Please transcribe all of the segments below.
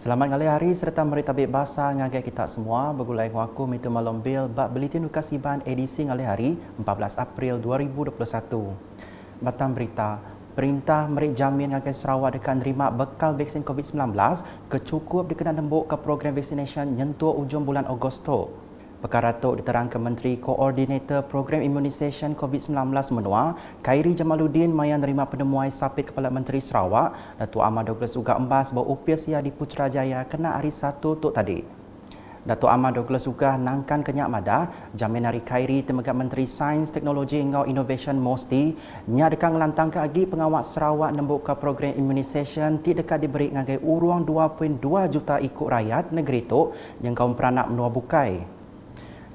Selamat ngali hari serta mari tabik bahasa ngagai kita semua bergulai ngaku mitu malam bil bak Buletin Ukasiban edisi ngali hari 14 April 2021. Batang berita, Perintah merik jamin ngagai Sarawak dekat nerima bekal vaksin COVID-19 kecukup dikena nembuk ke program vaccination nyentuh ujung bulan Agosto. Perkara itu diterangkan Menteri Koordinator Program Immunisation COVID-19 menua, Khairi Jamaluddin maya nerima penemuai sapit Kepala Menteri Sarawak, Datuk Ahmad Douglas Uga Embas bahawa UPS ia di Putrajaya kena hari 1 tuk tadi. Datuk Ahmad Douglas Uga nangkan kenyak madah, jamin hari Khairi Tenaga Menteri Sains, Teknologi dan Innovation Mosti, nya dekat ngelantang ke agi pengawal Sarawak nembuk ke program immunisation tidak dekat diberi ngagai urang 2.2 juta ikut rakyat negeri itu yang kaum peranak menua bukai.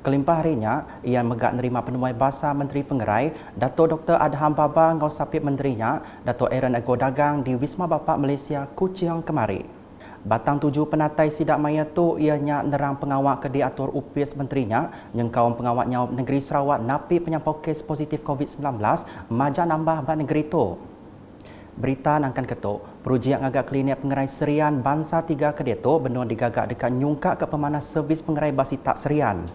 Kelimpah harinya, ia megak nerima penemuai bahasa Menteri Pengerai, Dato' Dr. Adham Baba ngau sapit menterinya, Dato' Aaron Ago Dagang di Wisma Bapak Malaysia, Kuching kemari. Batang 7 penatai sidak maya tu ianya nerang pengawal ke diatur UPS menterinya, yang kaum pengawalnya negeri Sarawak napi penyampau kes positif COVID-19, majak nambah bak negeri itu. Berita nangkan ketuk, perujian agak klinik pengerai serian Bansa 3 Kedeto benua digagak dekat nyungkak ke pemanas servis pengerai basi tak serian.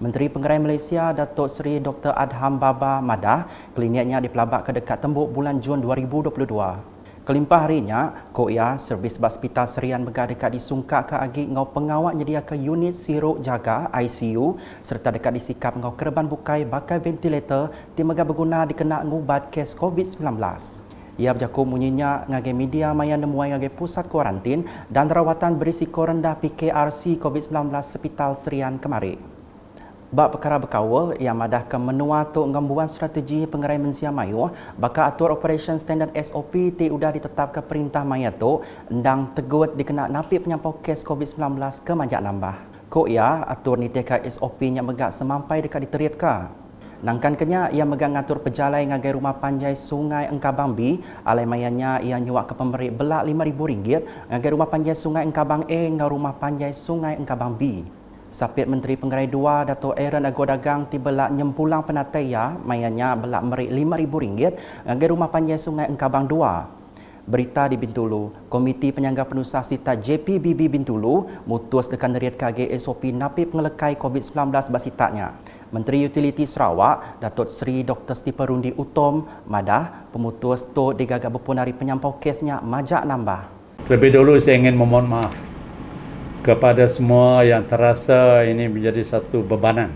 Menteri Pengerai Malaysia Datuk Seri Dr. Adham Baba madah kliniknya dipelabak ke dekat tembuk bulan Jun 2022. Kelimpah harinya, Koia servis hospital serian megah dekat disungkak ke agi ngau pengawal nyedia ke unit siruk jaga ICU serta dekat disikap ngau kerban bukai bakai ventilator di megah berguna dikena ngubat kes COVID-19. Ia berjaku munyinya ngagai media maya nemuai ngagai pusat kuarantin dan rawatan berisiko rendah PKRC COVID-19 Hospital Serian kemari. Bak perkara berkawal, ia madah ke menua tu ngembuan strategi pengerai Mensia Mayu, baka atur Operation Standard SOP ti udah ditetap ke perintah maya tu, endang tegut dikena napi penyampau kes COVID-19 ke majak nambah. Ko ia atur niteka SOP-nya megak semampai dekat diteriat ka. Nangkan kenya ia megang ngatur pejalai ngagai rumah panjai Sungai Engkabang B, alai mayanya ia nyuak ke pemberi belak RM5,000 ngagai rumah panjai Sungai Engkabang A ngau rumah panjai Sungai Engkabang B. Sapit Menteri Pengerai 2 Dato' Aaron Ago Dagang tibelak nyempulang penatai ya mayanya belak merik RM5,000 ngagai rumah panjai Sungai Engkabang 2. Berita di Bintulu, Komiti Penyangga Penusah Sita JPBB Bintulu mutus dekat neriat KG SOP napi pengelekai COVID-19 basitaknya. Menteri Utiliti Sarawak, Datuk Seri Dr. Stephen Rundi Utom madah pemutus tu digagak berpunari penyampau kesnya majak nambah. Terlebih dahulu saya ingin memohon maaf kepada semua yang terasa ini menjadi satu bebanan.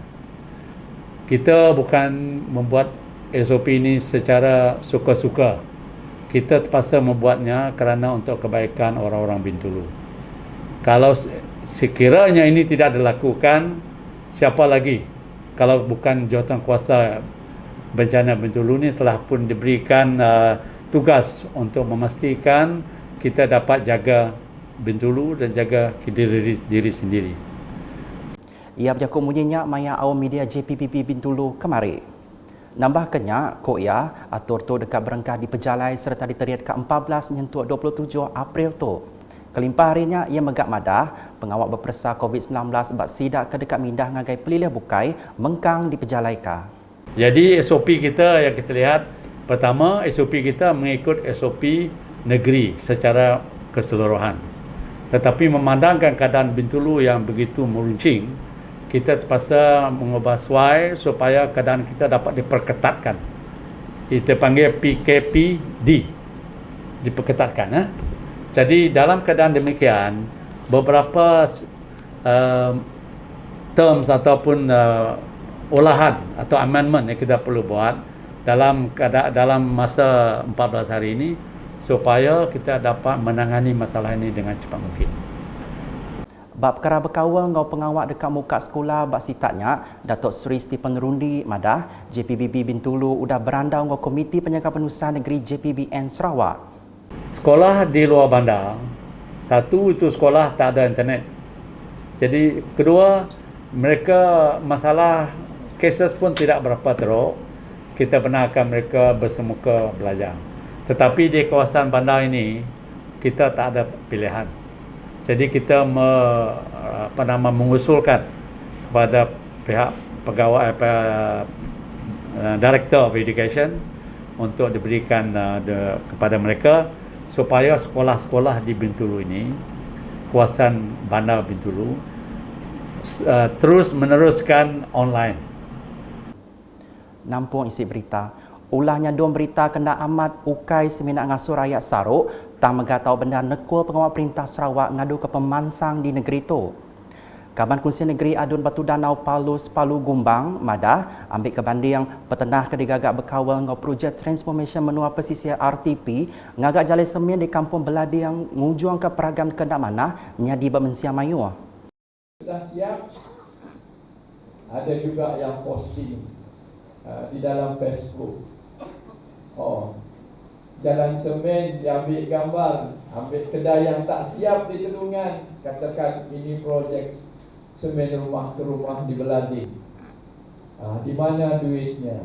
Kita bukan membuat SOP ini secara suka-suka. Kita terpaksa membuatnya kerana untuk kebaikan orang-orang Bintulu. Kalau sekiranya ini tidak dilakukan, siapa lagi? Kalau bukan jawatankuasa bencana Bintulu ini telah pun diberikan tugas untuk memastikan kita dapat jaga Bintulu dan jaga diri sendiri. Ia berjaku munyinya maya awam media JPBB Bintulu kemari. Nambah kenyak, ko ia atur tu dekat berengkah di pejalai serta diteriat ke 14 nyentuh 27 April tu. Kelimpah harinya ia megak madah pengawal berpersa COVID-19 bak sidak ke dekat mindah ngagai pelilih bukai mengkang di pejalai ka. Jadi SOP kita yang kita lihat, pertama SOP kita mengikut SOP negeri secara keseluruhan. Tetapi memandangkan keadaan Bintulu yang begitu meruncing, kita terpaksa mengubah SWAI supaya keadaan kita dapat diperketatkan. Kita panggil PKPD, diperketatkan. Jadi dalam keadaan demikian, beberapa terms ataupun olahan atau amendment yang kita perlu buat dalam masa 14 hari ini, supaya kita dapat menangani masalah ini dengan cepat mungkin. Bab perkara berkawal ngau pengawal dekat muka sekolah bak sitaknya, Datuk Seri Stephen Rundi madah JPBB Bintulu udah berandau ngau Komiti Penjaga Penusah Negeri JPBN Sarawak. Sekolah di luar bandar, satu itu sekolah tak ada internet. Jadi kedua, mereka masalah cases pun tidak berapa teruk. Kita benarkan mereka bersemuka belajar. Tetapi di kawasan bandar ini, kita tak ada pilihan. Jadi kita mengusulkan kepada pihak pegawai Director of Education untuk diberikan kepada mereka supaya sekolah-sekolah di Bintulu ini kawasan Bandar Bintulu terus meneruskan online. Nampung isi berita. Ulahnya dua berita kena amat ukai seminak ngasuh rakyat Saruk tak megatau benda nekul pengawal perintah Sarawak ngadu ke pemansang di negeri itu. Kaban Kunsi Negeri Adun Batu Danau Palus Palu Gumbang, Madah, ambil ke bandi yang petenah ke digagak berkawal ngau projek transformation menua pesisir RTP, ngagak jalai semen di kampung Beladi yang ngujung ke peragam kendak mana, nyadi bermensia mayu. Sudah siap, ada juga yang posting di dalam Facebook. Jalan semen diambil gambar, ambil kedai yang tak siap di Telungan, katakan ini projek semen rumah ke rumah di Beladi. Di mana duitnya?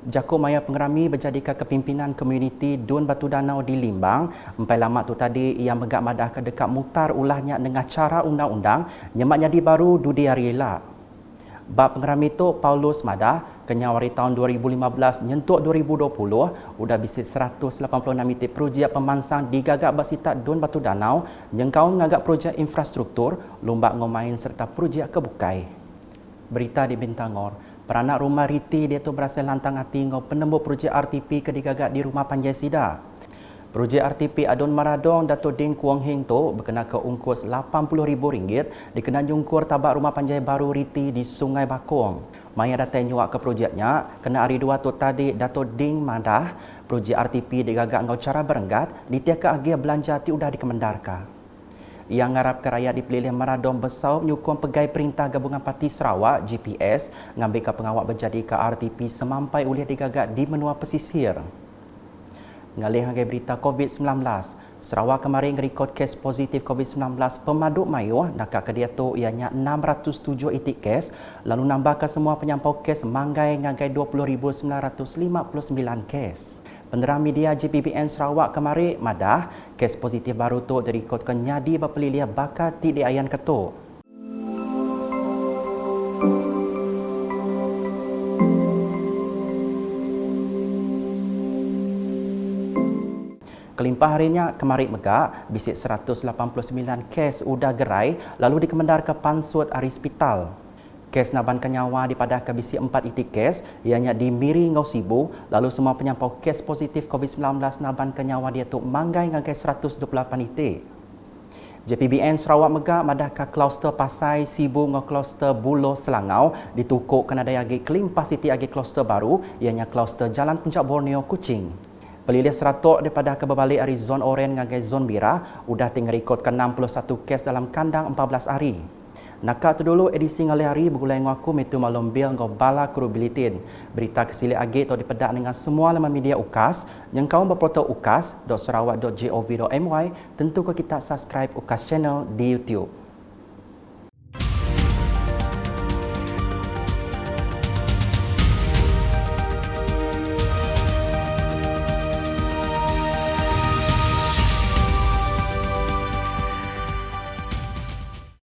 Jakub Maya Pengerami berjadikan kepimpinan komuniti Dun Batu Danau di Limbang. Empai lama tu tadi ia megak madah ke dekat mutar ulahnya dengan cara undang-undang nyemak jadi baru Dudi Ariela. Bab pengerami itu Paulus Madah kenyawari tahun 2015 nyentuk 2020 udah bisit 186 titik projek pemansang digagak basitat Dun Batu Danau nyengkau ngagak projek infrastruktur, lomba ngomain serta projek kebukai. Berita di Bintangor, peranak rumah Riti dia tu berhasil lantang hati ngau penemu projek RTP ke digagak di rumah Panjai Sida. Projek RTP Adun Maradong Dato' Ding Kuang Heng tu berkena ke ungkus RM80,000 dikena jungkur tabak rumah Panjai baru Riti di Sungai Bakong. Maya datang nyuak ke projeknya, kena hari dua tu tadi Dato' Ding Madah, projek RTP digagak ngau cara berenggat, ditiaka agia belanja ti udah dikemendarka. Yang ngarap ke rakyat dipilih Maradong besar nyukung pegai perintah Gabungan Parti Sarawak GPS ngambil ke pengawal berjadi ke RTP semampai oleh digagak di menua pesisir. Ngalih hagai berita COVID-19, Sarawak kemarin rekod kes positif COVID-19 pemaduk mayu nakak ke dia tu ianya 607 itik kes lalu nambah ke semua penyampau kes manggai ngagai 20,959 kes. Penderang media GPBN Sarawak kemarin madah kes positif baru tu direkod ke nyadi berpeliliah bakat di ayan ketuk. Kelimpah harinya kemarin megak, bisik 189 kes udah gerai lalu dikemendar ke Pansut Arispital. Kes naban kenyawa dipadah ke bisik 4 itik kes, ianya di Miri Ngau Sibu, lalu semua penyampau kes positif COVID-19 naban kenyawa dia tu manggai ngagai 128 itik. JPBN Sarawak megak madah ke kluster Pasai Sibu ngau kluster Buloh Selangau ditukuk kena daya agi kelimpah siti agi kluster baru, ianya kluster Jalan Puncak Borneo Kuching. Pelilih seratuk daripada kebalik dari zon oren ngagai zon bira, udah tinggal rekod ke 61 kes dalam kandang 14 hari. Nakak tu dulu edisi ngalih hari bergulai ngaku metu malum bil ngau bala kurubilitin. Berita kesilik agi atau dipedak dengan semua laman media UKAS, yang kau berfoto ukas.sarawak.gov.my, tentu ke kita subscribe UKAS channel di YouTube.